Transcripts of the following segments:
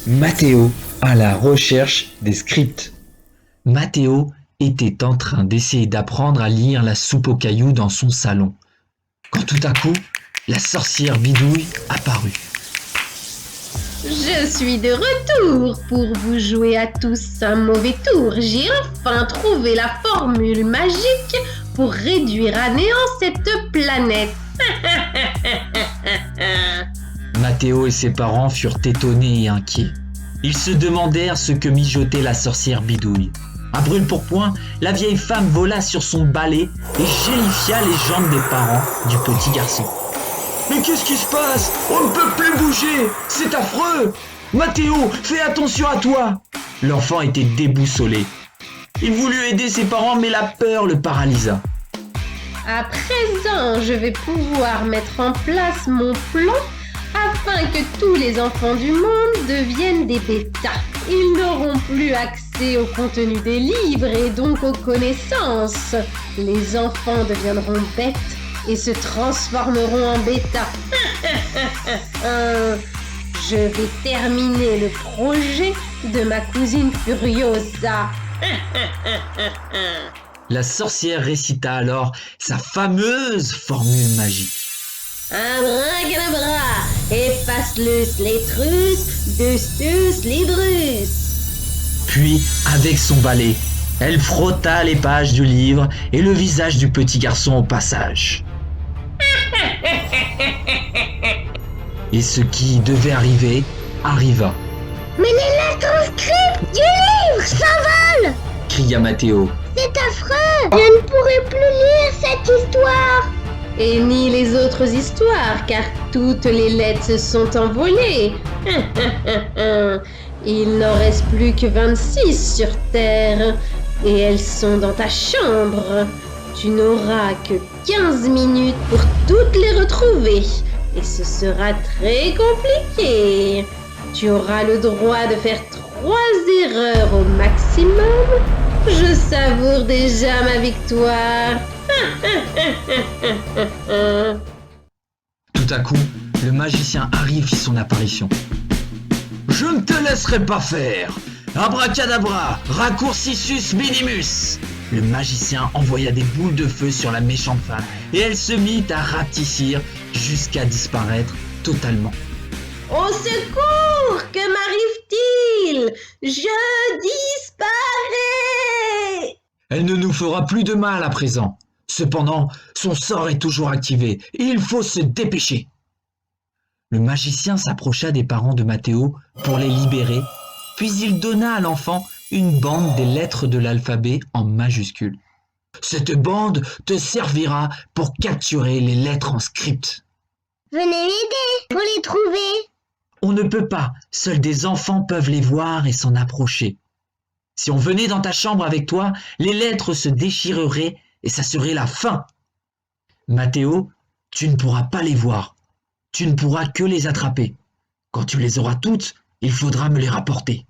Mathéo à la recherche des scripts. Mathéo était en train d'essayer d'apprendre à lire la soupe aux cailloux dans son salon, quand tout à coup, la sorcière Bidouille apparut. Je suis de retour pour vous jouer à tous un mauvais tour. J'ai enfin trouvé la formule magique pour réduire à néant cette planète. Mathéo et ses parents furent étonnés et inquiets. Ils se demandèrent ce que mijotait la sorcière Bidouille. À brûle-pourpoint, la vieille femme vola sur son balai et gélifia les jambes des parents du petit garçon. « Mais qu'est-ce qui se passe? On ne peut plus bouger! C'est affreux! Mathéo, fais attention à toi !» L'enfant était déboussolé. Il voulut aider ses parents, mais la peur le paralysa. À présent, je vais pouvoir mettre en place mon plan afin que tous les enfants du monde deviennent des bêtas. Ils n'auront plus accès au contenu des livres et donc aux connaissances. Les enfants deviendront bêtes et se transformeront en bêta. Je vais terminer le projet de ma cousine Furiosa. La sorcière récita alors sa fameuse formule magique. Abracadabra, efface-lus les trus, dus les drus. Puis, avec son balai, elle frotta les pages du livre et le visage du petit garçon au passage. Et ce qui devait arriver, arriva, Mais les lettres script du livre s'envolent! cria Mathéo. C'est affreux! Je ne pourrai plus lire cette histoire! Et ni les autres histoires, car toutes les lettres se sont envolées. Il n'en reste plus que 26 sur Terre, et elles sont dans ta chambre. Tu n'auras que 15 minutes pour toutes les retrouver, et ce sera très compliqué. Tu auras le droit de faire 3 erreurs au maximum. Je savoure déjà ma victoire. Tout à coup, le magicien Harry fit son apparition. « Je ne te laisserai pas faire! Abracadabra, raccourcissus minimus !» Le magicien envoya des boules de feu sur la méchante femme et elle se mit à rapetissir jusqu'à disparaître totalement. Au secours! Que m'arrive-t-il? Je disparais! Elle ne nous fera plus de mal à présent. Cependant, son sort est toujours activé et il faut se dépêcher. Le magicien s'approcha des parents de Mathéo pour les libérer, puis il donna à l'enfant une bande des lettres de l'alphabet en majuscules. Cette bande te servira pour capturer les lettres en script. Venez m'aider pour les trouver! On ne peut pas, seuls des enfants peuvent les voir et s'en approcher. Si on venait dans ta chambre avec toi, les lettres se déchireraient et ça serait la fin. Mathéo, tu ne pourras pas les voir. Tu ne pourras que les attraper. Quand tu les auras toutes, il faudra me les rapporter.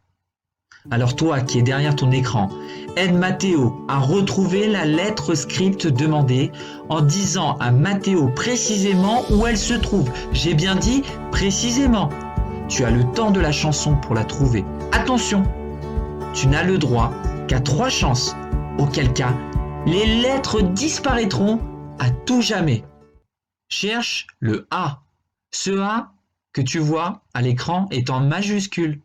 Alors toi qui es derrière ton écran, aide Mathéo à retrouver la lettre script demandée en disant à Mathéo précisément où elle se trouve. J'ai bien dit précisément. Tu as le temps de la chanson pour la trouver. Attention, tu n'as le droit qu'à 3 chances, auquel cas les lettres disparaîtront à tout jamais. Cherche le A. Ce A que tu vois à l'écran est en majuscule.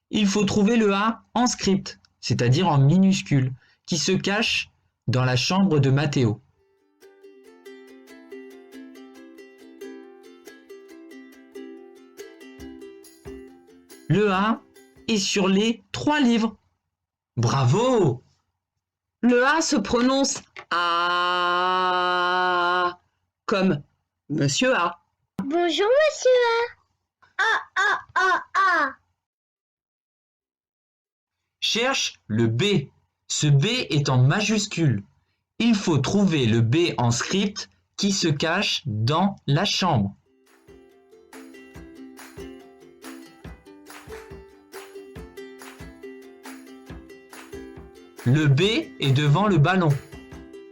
Il faut trouver le A en script, c'est-à-dire en minuscule, qui se cache dans la chambre de Mathéo. Le A est sur les 3 livres. Bravo! Le A se prononce A comme Monsieur A. Bonjour, monsieur A! A! Cherche le B. Ce B est en majuscule. Il faut trouver le B en script qui se cache dans la chambre. Le B est devant le ballon.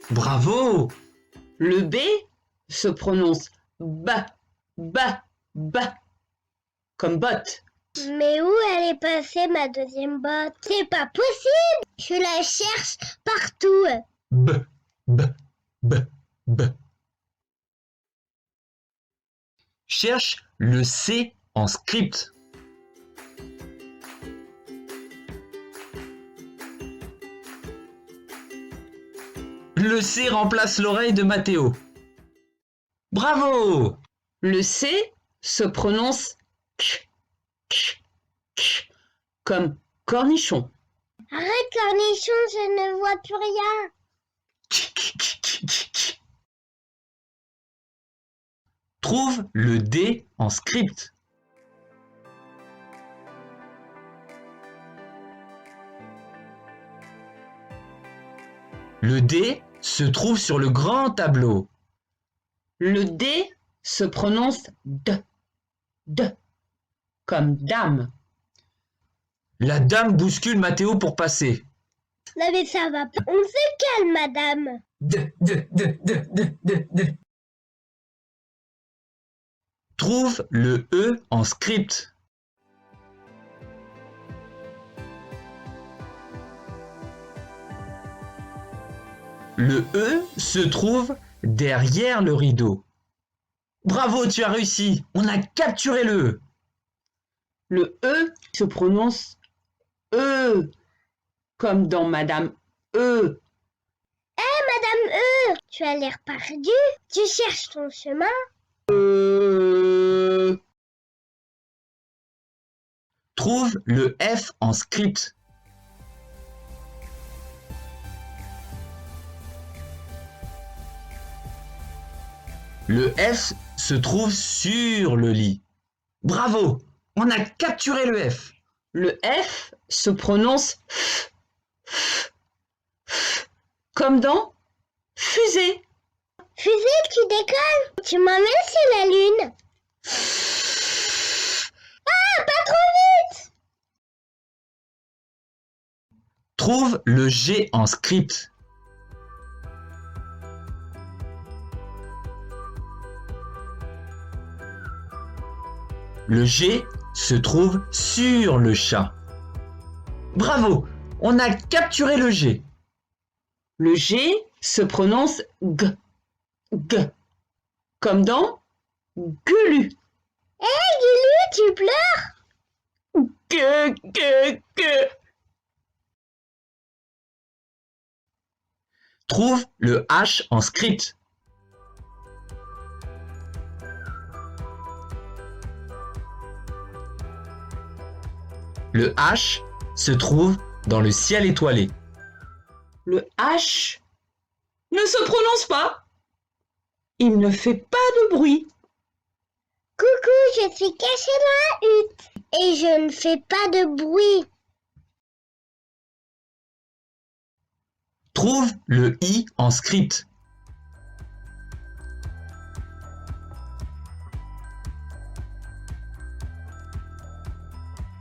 Bravo! Le B se prononce ba, comme botte. Mais où elle est passée, ma deuxième botte? C'est pas possible! Je la cherche partout. B, b, b, b. Cherche le C en script. Le C remplace l'oreille de Mathéo. Bravo! Le C se prononce k, k, k, comme cornichon. Arrête, cornichon, je ne vois plus rien. Trouve le D en script. Le D se trouve sur le grand tableau. Le D se prononce d, comme dame. La dame bouscule Mathéo pour passer. Non mais ça va pas. On se calme, madame. Trouve le E en script. Le E se trouve derrière le rideau. Bravo, tu as réussi. On a capturé le E. Le E se prononce E, comme dans Madame E. Madame tu as l'air perdu. Tu cherches ton chemin. Trouve le F en script. Le F se trouve sur le lit. Bravo, on a capturé le F. Le F se prononce F, F, F, comme dans fusée. Fusée, tu décolles. Tu m'emmènes sur la lune. Ah, pas trop vite. Trouve le G en script. Le G se trouve sur le chat. Bravo, on a capturé le G. Le G se prononce G, G, comme dans Gulu. Gulu, tu pleures? G. Trouve le H en script. Le H se trouve dans le ciel étoilé. Le H ne se prononce pas. Il ne fait pas de bruit. Coucou, je suis cachée dans la hutte. Et je ne fais pas de bruit. Trouve le I en script.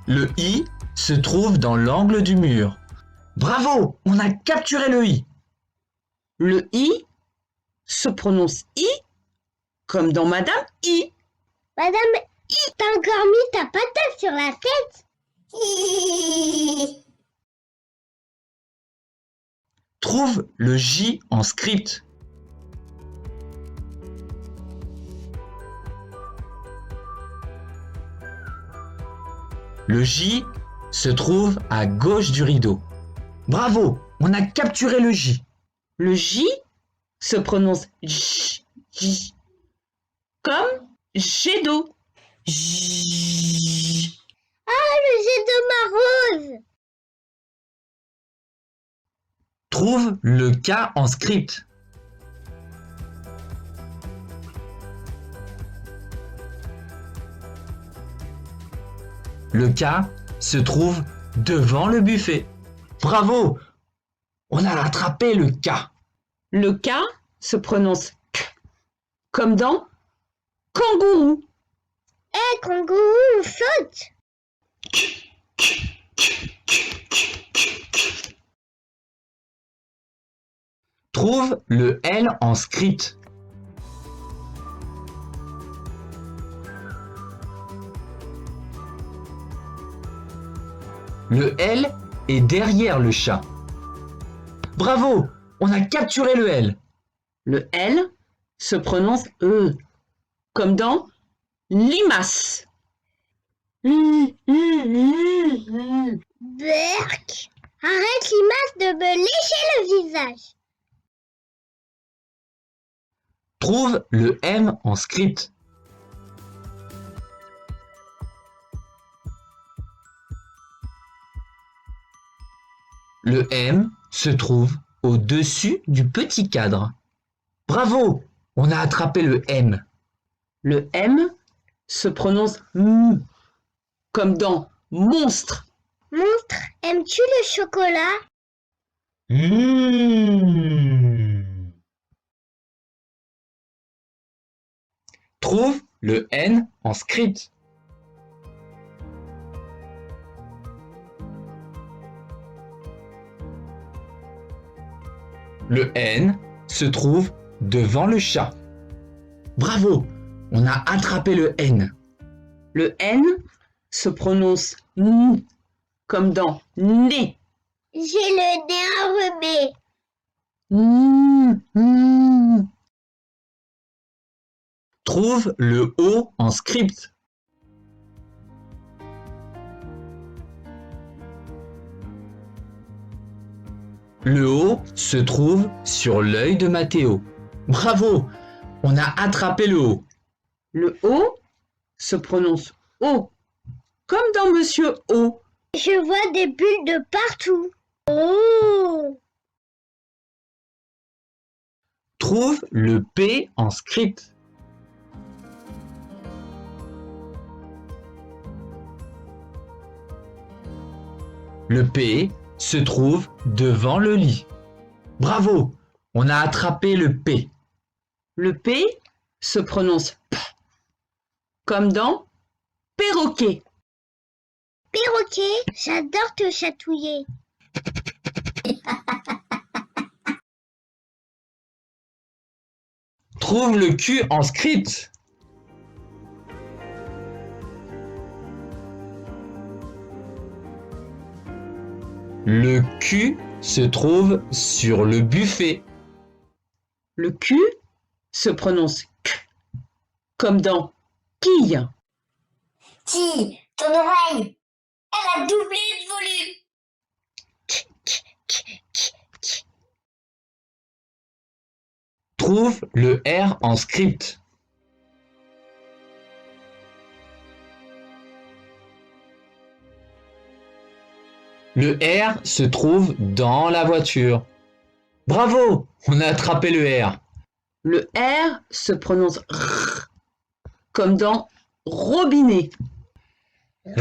Le I se trouve dans l'angle du mur. Bravo, on a capturé le I. Le I se prononce I, comme dans Madame I. Madame I, t'as encore mis ta patate sur la tête? Trouve le J en script. Le J se trouve à gauche du rideau. Bravo, on a capturé le J. Le J se prononce J, J, comme jet d'eau. J. Ah, le jet de ma rose. Trouve le K en script. Le K se trouve devant le buffet. Bravo! On a rattrapé le K. Le K se prononce K, comme dans kangourou. Eh, kangourou, saute. Trouve le L en script. Le L est derrière le chat. Bravo, on a capturé le L. Le L se prononce E, comme dans limace. Berk, arrête limace de me lécher le visage. Trouve le M en script. Le M se trouve au-dessus du petit cadre. Bravo, on a attrapé le M. Le M se prononce M, comme dans monstre. Monstre, aimes-tu le chocolat? Trouve le N en script. Le N se trouve devant le chat. Bravo, on a attrapé le N. Le N se prononce N, comme dans nez. J'ai le nez enrhumé. Trouve le O en script. Le O se trouve sur l'œil de Mathéo. Bravo, on a attrapé le O. Le O se prononce O, comme dans Monsieur O. Je vois des bulles de partout. Oh! Trouve le P en script. Le P se trouve devant le lit. Bravo, on a attrapé le P. Le P se prononce P, comme dans perroquet. Perroquet, j'adore te chatouiller. Trouve le Q en script. Le Q se trouve sur le buffet. Le Q se prononce Q, comme dans quille. Qui, ton oreille, elle a doublé de volume. Trouve le R en script. Le R se trouve dans la voiture. Bravo, on a attrapé le R. Le R se prononce R, comme dans robinet. Non,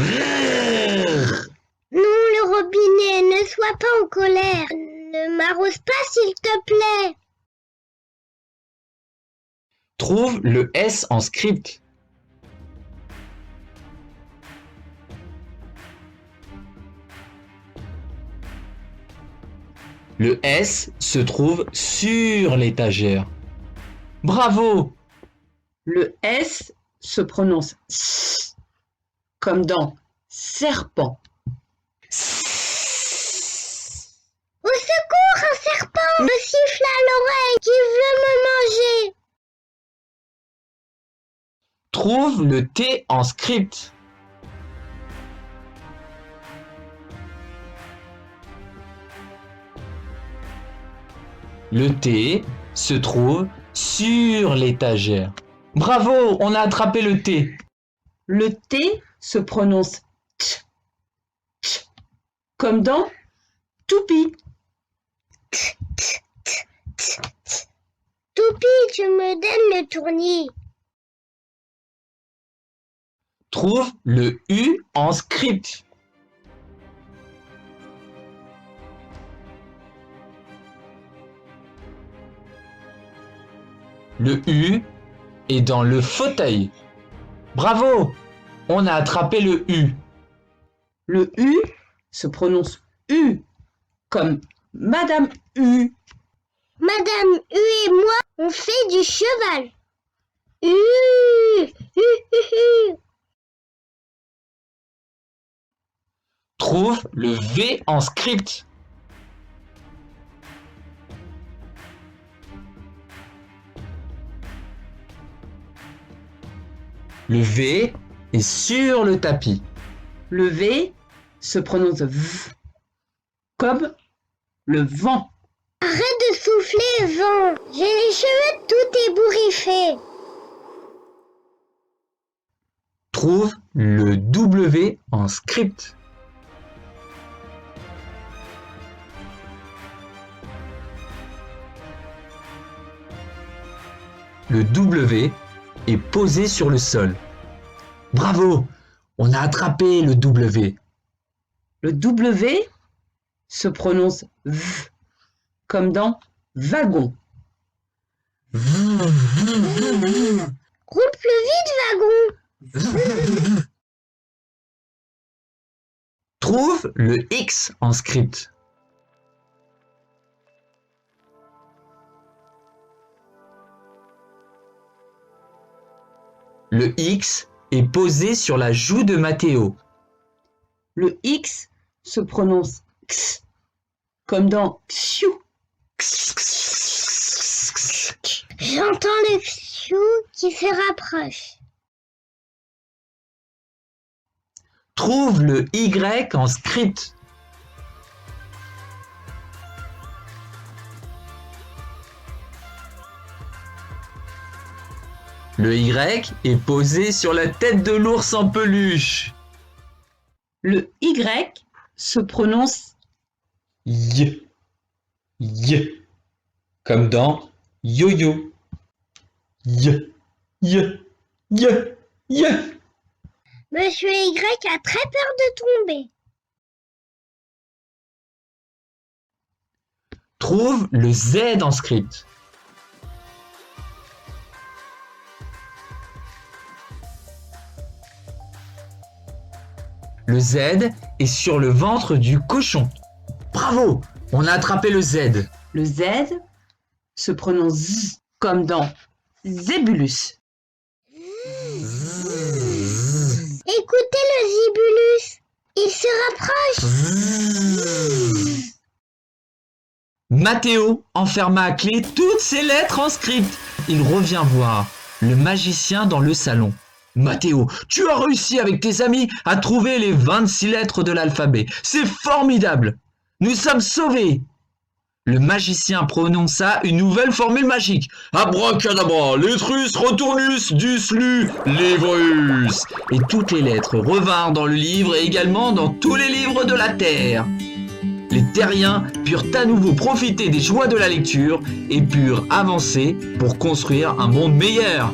le robinet, ne sois pas en colère. Ne m'arrose pas, s'il te plaît. Trouve le S en script. Le S se trouve sur l'étagère. Bravo! Le S se prononce S, comme dans serpent. Au secours, un serpent me siffle à l'oreille qui veut me manger. Trouve le T en script. Le T se trouve sur l'étagère. Bravo, on a attrapé le T. Le T se prononce T, T, comme dans toupie. Toupie, tu me donnes le tournis. Trouve le U en script. Le U est dans le fauteuil. Bravo, on a attrapé le U. Le U se prononce U, comme Madame U. Madame U et moi, on fait du cheval. Trouve le V en script. Le V est sur le tapis. Le V se prononce V, comme le vent. Arrête de souffler, vent. J'ai les cheveux tout ébouriffés. Trouve le W en script. Le W est posé sur le sol. Bravo! On a attrapé le W. Le W se prononce V, comme dans wagon. Roule plus vite, wagon. Trouve le X en script. Le X est posé sur la joue de Mathéo. Le X se prononce X, comme dans Xiu. J'entends le xiou qui se rapproche. Trouve le Y en script. Le Y est posé sur la tête de l'ours en peluche. Le Y se prononce Y. Y. Comme dans yo-yo. Y. Y. Y. Y. Monsieur Y a très peur de tomber. Trouve le Z en script. Le Z est sur le ventre du cochon. Bravo! On a attrapé le Z. le Z se prononce Z, comme dans Zébulus. Écoutez le zibulus. Il se rapproche. Mathéo enferma à clé toutes ses lettres en script. Il revient voir le magicien dans le salon. Mathéo, tu as réussi avec tes amis à trouver les 26 lettres de l'alphabet. C'est formidable. Nous sommes sauvés. Le magicien prononça une nouvelle formule magique. Abracadabra, letrus, roturnus, duslu, livrus. Et toutes les lettres revinrent dans le livre et également dans tous les livres de la terre. Les terriens purent à nouveau profiter des joies de la lecture et purent avancer pour construire un monde meilleur.